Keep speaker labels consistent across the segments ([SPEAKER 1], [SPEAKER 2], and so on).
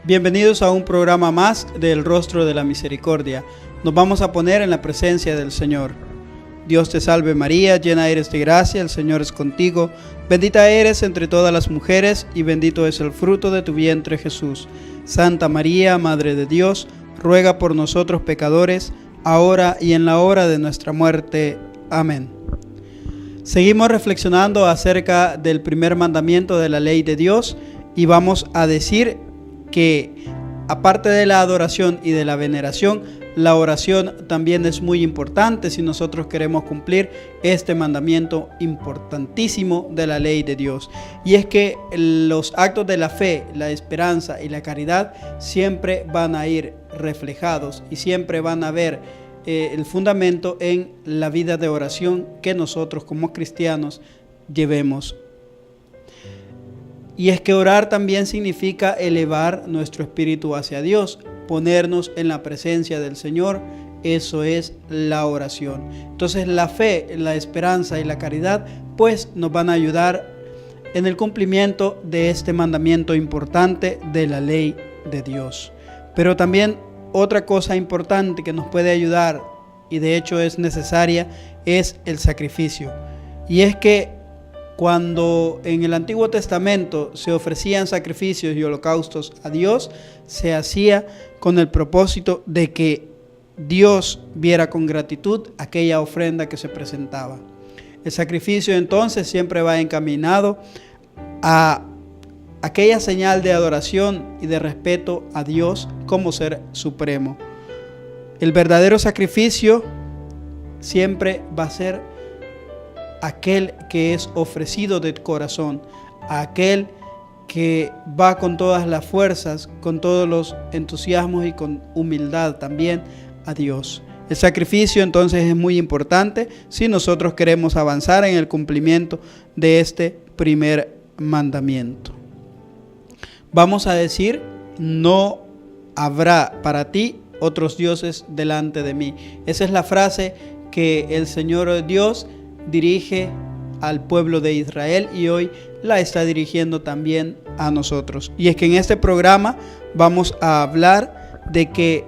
[SPEAKER 1] Bienvenidos a un programa más del Rostro de la Misericordia. Nos vamos a poner en la presencia del Señor. Dios te salve María, llena eres de gracia, el Señor es contigo. Bendita eres entre todas las mujeres y bendito es el fruto de tu vientre Jesús. Santa María, Madre de Dios, ruega por nosotros pecadores, ahora y en la hora de nuestra muerte. Amén. Seguimos reflexionando acerca del primer mandamiento de la ley de Dios y vamos a decir que aparte de la adoración y de la veneración, la oración también es muy importante si nosotros queremos cumplir este mandamiento importantísimo de la ley de Dios. Y es que los actos de la fe, la esperanza y la caridad siempre van a ir reflejados y siempre van a ver el fundamento en la vida de oración que nosotros como cristianos llevemos. Y es que orar también significa elevar nuestro espíritu hacia Dios, ponernos en la presencia del Señor. Eso es la oración. Entonces la fe, la esperanza y la caridad pues nos van a ayudar en el cumplimiento de este mandamiento importante de la ley de Dios. Pero también otra cosa importante que nos puede ayudar, y de hecho es necesaria, es el sacrificio. Y es que cuando en el Antiguo Testamento se ofrecían sacrificios y holocaustos a Dios, se hacía con el propósito de que Dios viera con gratitud aquella ofrenda que se presentaba. El sacrificio entonces siempre va encaminado a aquella señal de adoración y de respeto a Dios como ser supremo. El verdadero sacrificio siempre va a ser aquel que es ofrecido de corazón, aquel que va con todas las fuerzas, con todos los entusiasmos y con humildad también a Dios. El sacrificio entonces es muy importante si nosotros queremos avanzar en el cumplimiento de este primer mandamiento. Vamos a decir: no habrá para ti otros dioses delante de mí. Esa es la frase que el Señor Dios dirige al pueblo de Israel y hoy la está dirigiendo también a nosotros. Y es que en este programa vamos a hablar de que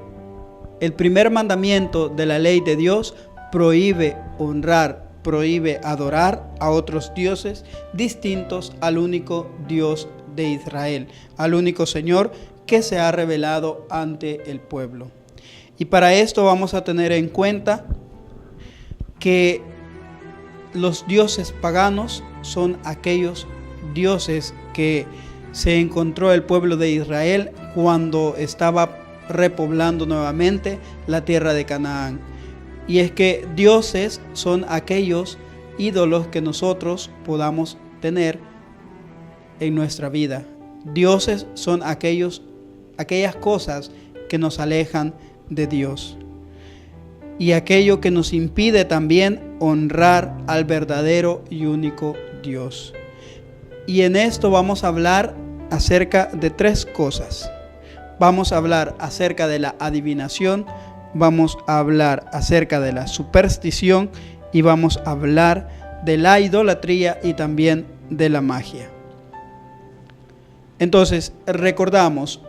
[SPEAKER 1] el primer mandamiento de la ley de Dios prohíbe honrar, prohíbe adorar a otros dioses distintos al único Dios de Israel, al único Señor que se ha revelado ante el pueblo. Y para esto vamos a tener en cuenta que los dioses paganos son aquellos dioses que se encontró el pueblo de Israel cuando estaba repoblando nuevamente la tierra de Canaán. Y es que dioses son aquellos ídolos que nosotros podamos tener en nuestra vida. Dioses son aquellas cosas que nos alejan de Dios y aquello que nos impide también honrar al verdadero y único Dios. Y en esto vamos a hablar acerca de tres cosas. Vamos a hablar acerca de la adivinación, vamos a hablar acerca de la superstición y vamos a hablar de la idolatría y también de la magia. Entonces, recordamos,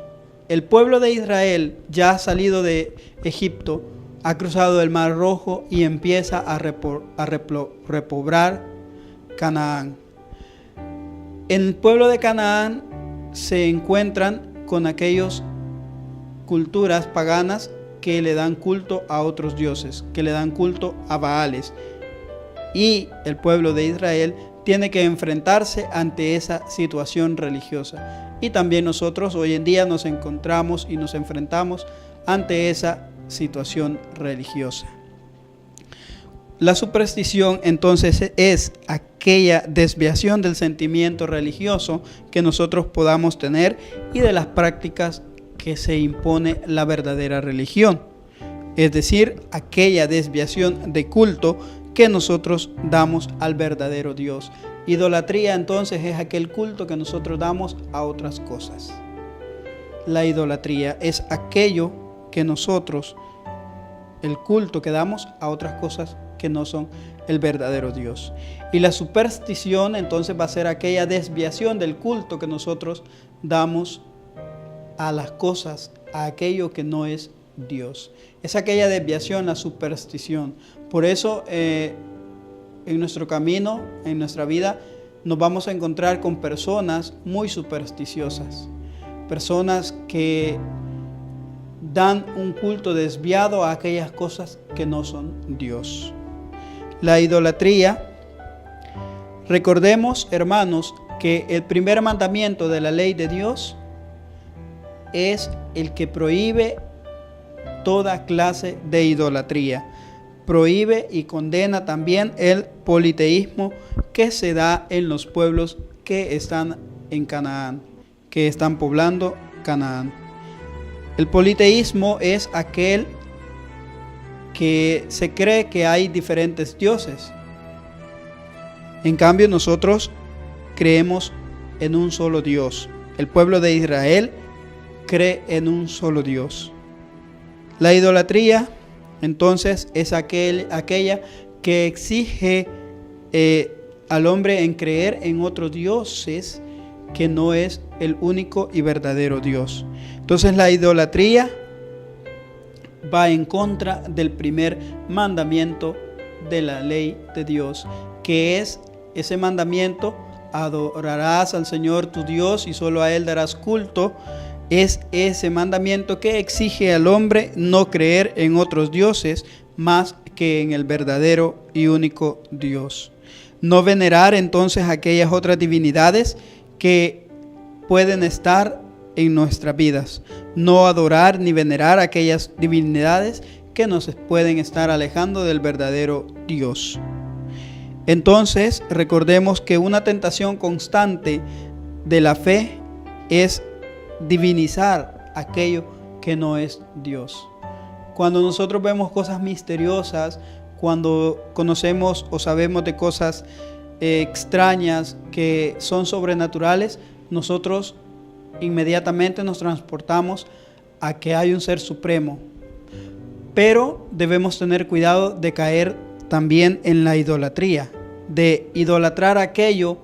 [SPEAKER 1] el pueblo de Israel ya ha salido de Egipto, ha cruzado el Mar Rojo y empieza a repoblar Canaán. En el pueblo de Canaán se encuentran con aquellas culturas paganas que le dan culto a otros dioses, que le dan culto a Baales. Y el pueblo de Israel tiene que enfrentarse ante esa situación religiosa. Y también nosotros hoy en día nos encontramos y nos enfrentamos ante esa situación religiosa. La superstición entonces es aquella desviación del sentimiento religioso que nosotros podamos tener y de las prácticas que se impone la verdadera religión, es decir, aquella desviación de culto que nosotros damos al verdadero Dios. Idolatría entonces es aquel culto que nosotros damos a otras cosas. La idolatría es aquello que nosotros, el culto que damos a otras cosas que no son el verdadero Dios. Y la superstición entonces va a ser aquella desviación del culto que nosotros damos a las cosas, a aquello que no es Dios. Es aquella desviación, la superstición. Por eso en nuestro camino, en nuestra vida, nos vamos a encontrar con personas muy supersticiosas. Personas que dan un culto desviado a aquellas cosas que no son Dios. La idolatría. Recordemos, hermanos, que el primer mandamiento de la ley de Dios es el que prohíbe toda clase de idolatría. Prohíbe y condena también el politeísmo que se da en los pueblos que están en Canaán, que están poblando Canaán. El politeísmo es aquel que se cree que hay diferentes dioses. En cambio, nosotros creemos en un solo Dios. El pueblo de Israel cree en un solo Dios. La idolatría, entonces, es aquella que exige al hombre en creer en otros dioses que no es el único y verdadero Dios. Entonces, la idolatría va en contra del primer mandamiento de la ley de Dios, que es ese mandamiento: adorarás al Señor tu Dios y solo a Él darás culto. Es ese mandamiento que exige al hombre no creer en otros dioses más que en el verdadero y único Dios. No venerar entonces aquellas otras divinidades que pueden estar en nuestras vidas. No adorar ni venerar aquellas divinidades que nos pueden estar alejando del verdadero Dios. Entonces, recordemos que una tentación constante de la fe es divinizar aquello que no es Dios. Cuando nosotros vemos cosas misteriosas, cuando conocemos o sabemos de cosas extrañas que son sobrenaturales, nosotros inmediatamente nos transportamos a que hay un ser supremo. Pero debemos tener cuidado de caer también en la idolatría, de idolatrar aquello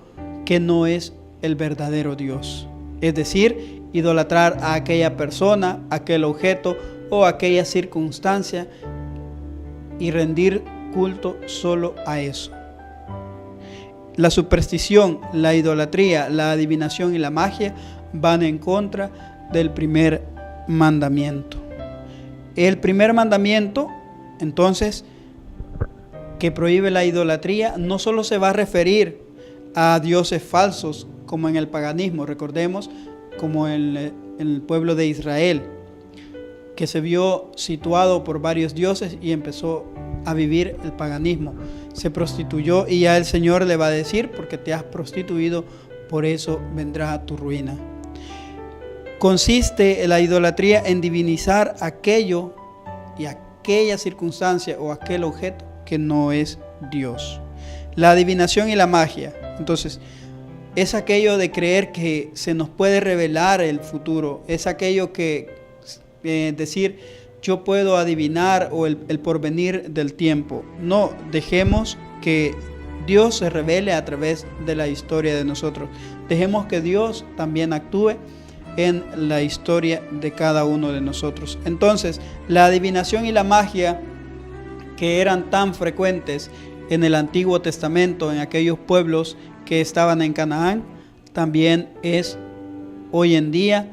[SPEAKER 1] que no es el verdadero Dios. Es decir, idolatrar a aquella persona, aquel objeto o aquella circunstancia y rendir culto solo a eso. La superstición, la idolatría, la adivinación y la magia van en contra del primer mandamiento. El primer mandamiento, entonces, que prohíbe la idolatría, no solo se va a referir a dioses falsos como en el paganismo. Recordemos como en el pueblo de Israel, que se vio situado por varios dioses y empezó a vivir el paganismo. Se prostituyó y ya el Señor le va a decir: porque te has prostituido, por eso vendrá tu ruina. Consiste la idolatría en divinizar aquello y aquella circunstancia o aquel objeto que no es Dios. La adivinación y la magia, entonces, es aquello de creer que se nos puede revelar el futuro. Es aquello que decir: yo puedo adivinar o el porvenir del tiempo. No, dejemos que Dios se revele a través de la historia de nosotros. Dejemos que Dios también actúe en la historia de cada uno de nosotros. Entonces, la adivinación y la magia, que eran tan frecuentes en el Antiguo Testamento, en aquellos pueblos que estaban en Canaán, también es hoy en día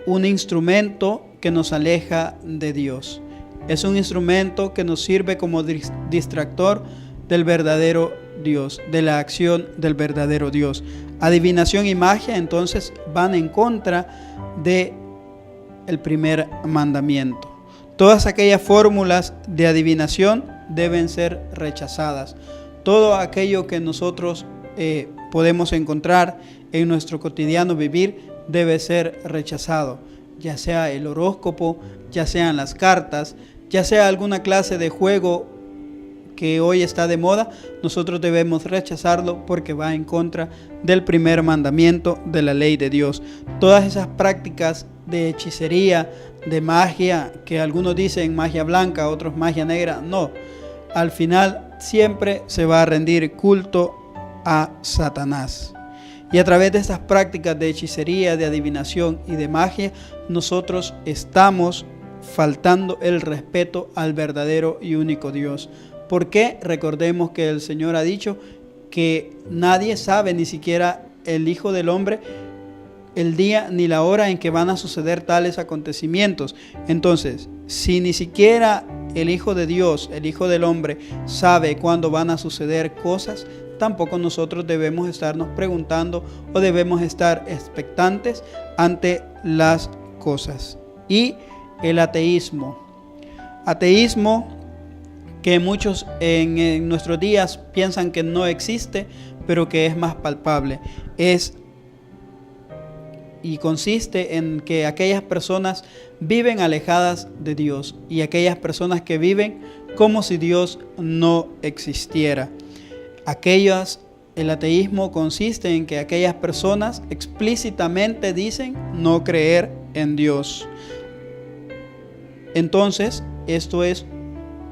[SPEAKER 1] un instrumento que nos aleja de Dios. Es un instrumento que nos sirve como distractor del verdadero Dios, de la acción del verdadero Dios. Adivinación y magia entonces van en contra de el primer mandamiento. Todas aquellas fórmulas de adivinación deben ser rechazadas. Todo aquello que nosotros podemos encontrar en nuestro cotidiano vivir debe ser rechazado, ya sea el horóscopo, ya sean las cartas, ya sea alguna clase de juego que hoy está de moda. Nosotros debemos rechazarlo porque va en contra del primer mandamiento de la ley de Dios. Todas esas prácticas de hechicería, de magia, que algunos dicen magia blanca, otros magia negra, no. Al final siempre se va a rendir culto a Satanás. Y a través de estas prácticas de hechicería, de adivinación y de magia, nosotros estamos faltando el respeto al verdadero y único Dios. Porque recordemos que el Señor ha dicho que nadie sabe, ni siquiera el Hijo del Hombre, el día ni la hora en que van a suceder tales acontecimientos. Entonces, si ni siquiera el Hijo de Dios, el Hijo del Hombre, sabe cuándo van a suceder cosas, tampoco nosotros debemos estarnos preguntando o debemos estar expectantes ante las cosas. Y el ateísmo que muchos en nuestros días piensan que no existe, pero que es más palpable, y consiste en que aquellas personas viven alejadas de Dios y aquellas personas que viven como si Dios no existiera. El ateísmo consiste en que aquellas personas explícitamente dicen no creer en Dios. Entonces, esto es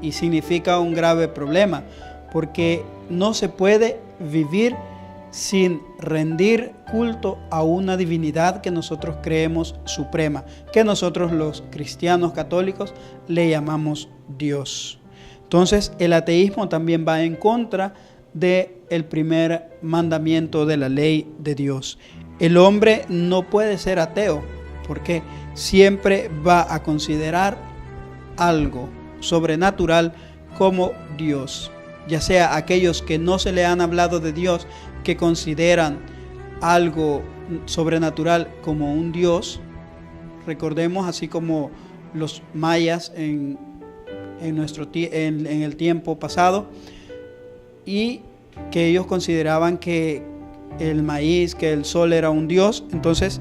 [SPEAKER 1] y significa un grave problema, porque no se puede vivir sin rendir culto a una divinidad que nosotros creemos suprema, que nosotros los cristianos católicos le llamamos Dios. Entonces, el ateísmo también va en contra del primer mandamiento de la ley de Dios. El hombre no puede ser ateo, porque siempre va a considerar algo sobrenatural como Dios, ya sea aquellos que no se le han hablado de Dios, que consideran algo sobrenatural como un Dios. Recordemos, así como los mayas en el tiempo pasado, y que ellos consideraban que el maíz, que el sol era un Dios. Entonces,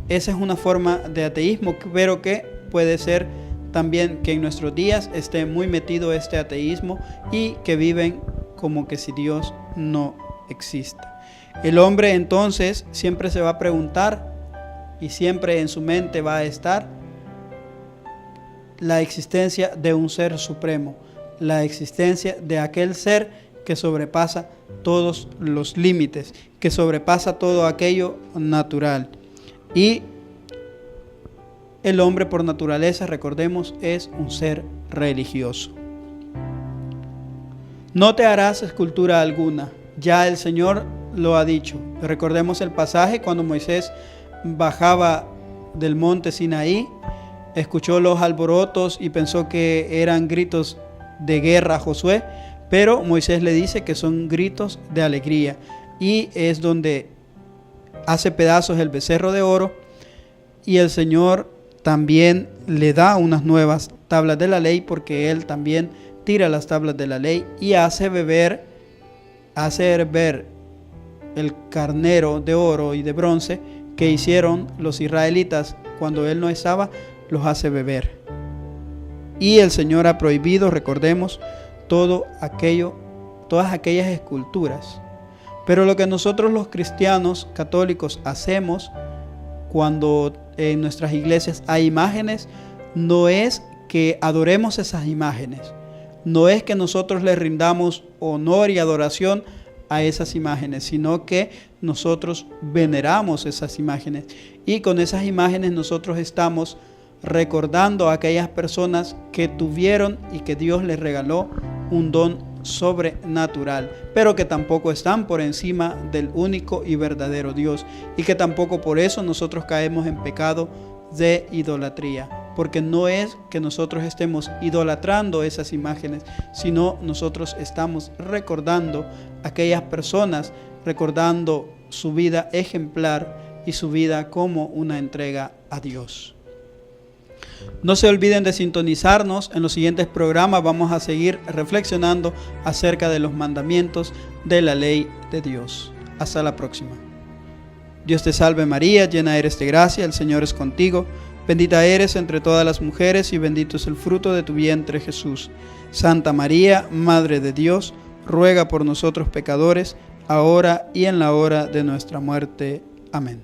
[SPEAKER 1] esa es una forma de ateísmo, pero que puede ser también que en nuestros días esté muy metido este ateísmo y que viven como que si Dios no existe. El hombre entonces siempre se va a preguntar y siempre en su mente va a estar la existencia de un ser supremo, la existencia de aquel ser que sobrepasa todos los límites, que sobrepasa todo aquello natural. Y el hombre por naturaleza, recordemos, es un ser religioso. No te harás escultura alguna, ya el Señor lo ha dicho. Recordemos el pasaje cuando Moisés bajaba del monte Sinaí, escuchó los alborotos y pensó que eran gritos de guerra a Josué, pero Moisés le dice que son gritos de alegría, y es donde hace pedazos el becerro de oro, y el Señor también le da unas nuevas tablas de la ley, porque Él también tira las tablas de la ley y hace hervir el carnero de oro y de bronce que hicieron los israelitas cuando Él no estaba, los hace beber. Y el Señor ha prohibido, recordemos, todas aquellas esculturas. Pero lo que nosotros los cristianos católicos hacemos cuando en nuestras iglesias hay imágenes, no es que adoremos esas imágenes, no es que nosotros le rindamos honor y adoración a esas imágenes, sino que nosotros veneramos esas imágenes, y con esas imágenes nosotros estamos recordando a aquellas personas que tuvieron y que Dios les regaló un don sobrenatural, pero que tampoco están por encima del único y verdadero Dios, y que tampoco por eso nosotros caemos en pecado de idolatría, porque no es que nosotros estemos idolatrando esas imágenes, sino nosotros estamos recordando a aquellas personas, recordando su vida ejemplar y su vida como una entrega a Dios. No se olviden de sintonizarnos. En los siguientes programas vamos a seguir reflexionando acerca de los mandamientos de la ley de Dios. Hasta la próxima. Dios te salve María, llena eres de gracia, el Señor es contigo. Bendita eres entre todas las mujeres y bendito es el fruto de tu vientre Jesús. Santa María, Madre de Dios, ruega por nosotros pecadores, ahora y en la hora de nuestra muerte. Amén.